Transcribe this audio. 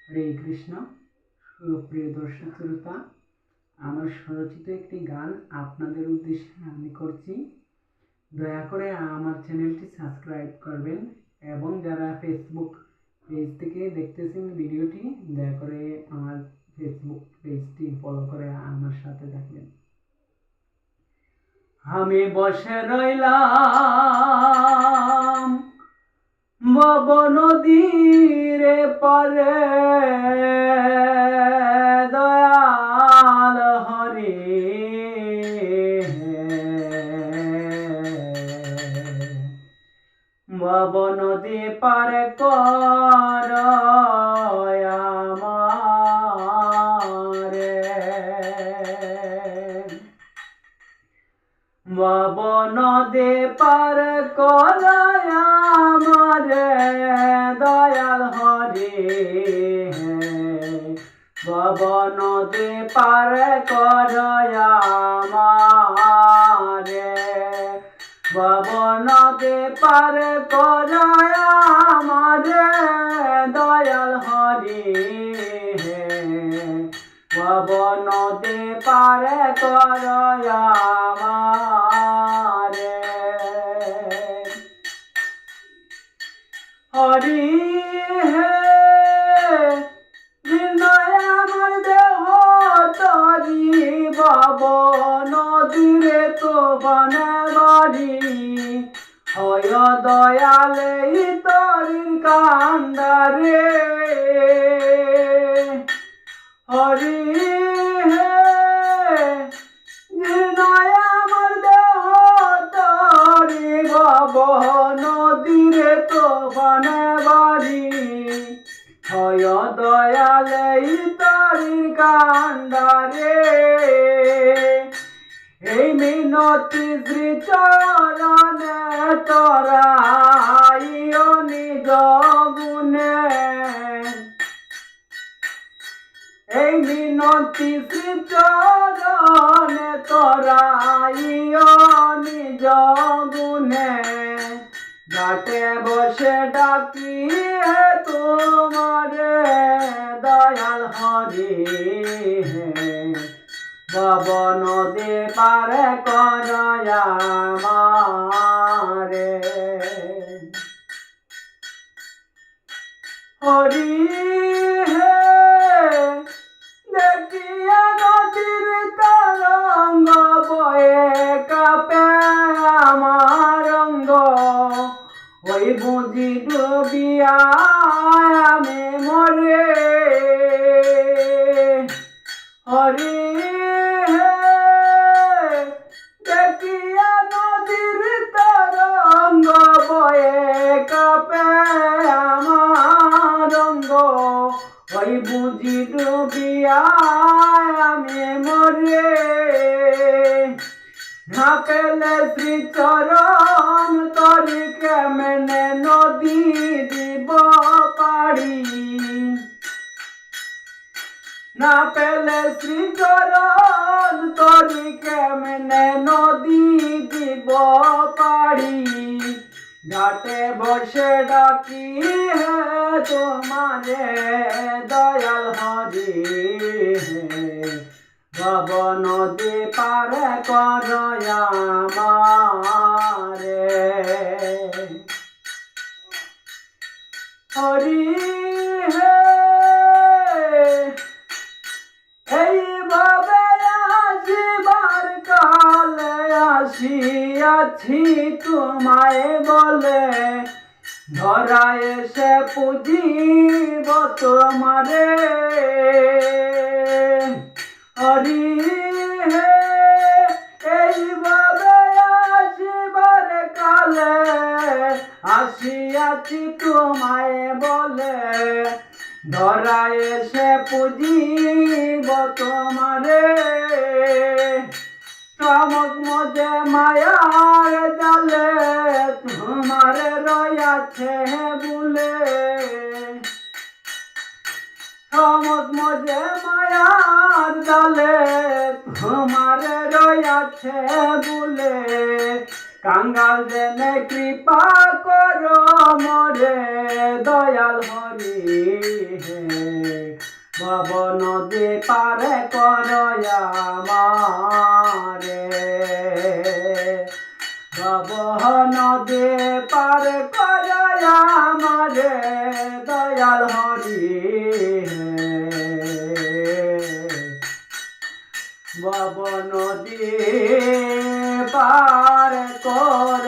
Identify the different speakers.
Speaker 1: হরে কৃষ্ণ। সুপ্রিয় দর্শক শ্রোতা, আমার স্বরচিত একটি গান আপনাদের উদ্দেশ্যে আমি করছি। দয়া করে আমার চ্যানেলটি সাবস্ক্রাইব করবেন এবং যারা ফেসবুক পেজ থেকে দেখতেছেন ভিডিওটি, দয়া করে আমার ফেসবুক পেজটি ফলো করে আমার সাথে থাকবেন। আমি বসে রইলাম ভব নদীর পারে, দয়াল হরি ভব নদী পারে কর আমারে, ভব নদী পার কর আমারে, দয়াল হরি ভব নদী পার কর আমারে, ভব নদী পার কর আমারে, দয়াল হরি ভব নদী পার কর আমারে। হরি হে বিনয় আমার দেহ তরি, ভব নদীরে তো বনে বাড়ি, হয় দয়ালে তরির কান্দারে। হরি হে বিনয় আমার দেহ তরি, ভব নদীরে তো বনে বাড়ি, হয় দয়ালে তরির কান্দারে। এই মিনতি শ্রী চরণে তরাইও নিজ গুণে, এই মিনতি শ্রী চরণে তরাইও নিজ গুণে, ঘাটে বসে ডাকি হে তোমারে, দয়াল হরি ভব নদী পার কর আমারে। হরি হে দেখিয়া নদীর তরঙ্গ বয়ে কাঁপে আমার অঙ্গ, ওই বুঝি ডুবিয়া আমি মরে। হরি হে দেখিয়া নদীর তরঙ্গ বয়ে কাঁপে আমার অঙ্গ, ওই বুঝি ডুবিয়া আমি মরে। না পেলে শ্রী চরণ তরি কেমনে নদী দিব পাড়ি, না পেলে শ্রী চরণ তরি কেমনে নদী দিব পাড়ি, ঘাটে বসে ডাকি হে তোমারে, দয়াল হরি ভব নদী পার কর আমারে। হরি হে এইভাবে আসিবার কালে আসিয়াছি তোমায় বলে, ধরা এসে পুজিব তোমারে। হরি হে এইভাবে আসিবার কালে আসিয়াছি তোমায় বলে, ধরা এসে পুজিব তোমারে। চমক মজে মায়ার জালে তোমারে রয়াছে বুলে, চমক মজে মায়ার জালে তোমারে রয়াছে বুলে, কাঙ্গাল জেনে কৃপা করো মোরে দয়াল হরি হে ভব নদী পারে করো আমারে ভব নদী পারে করো আমারে দয়াল হরি হে ভব নদী পার কর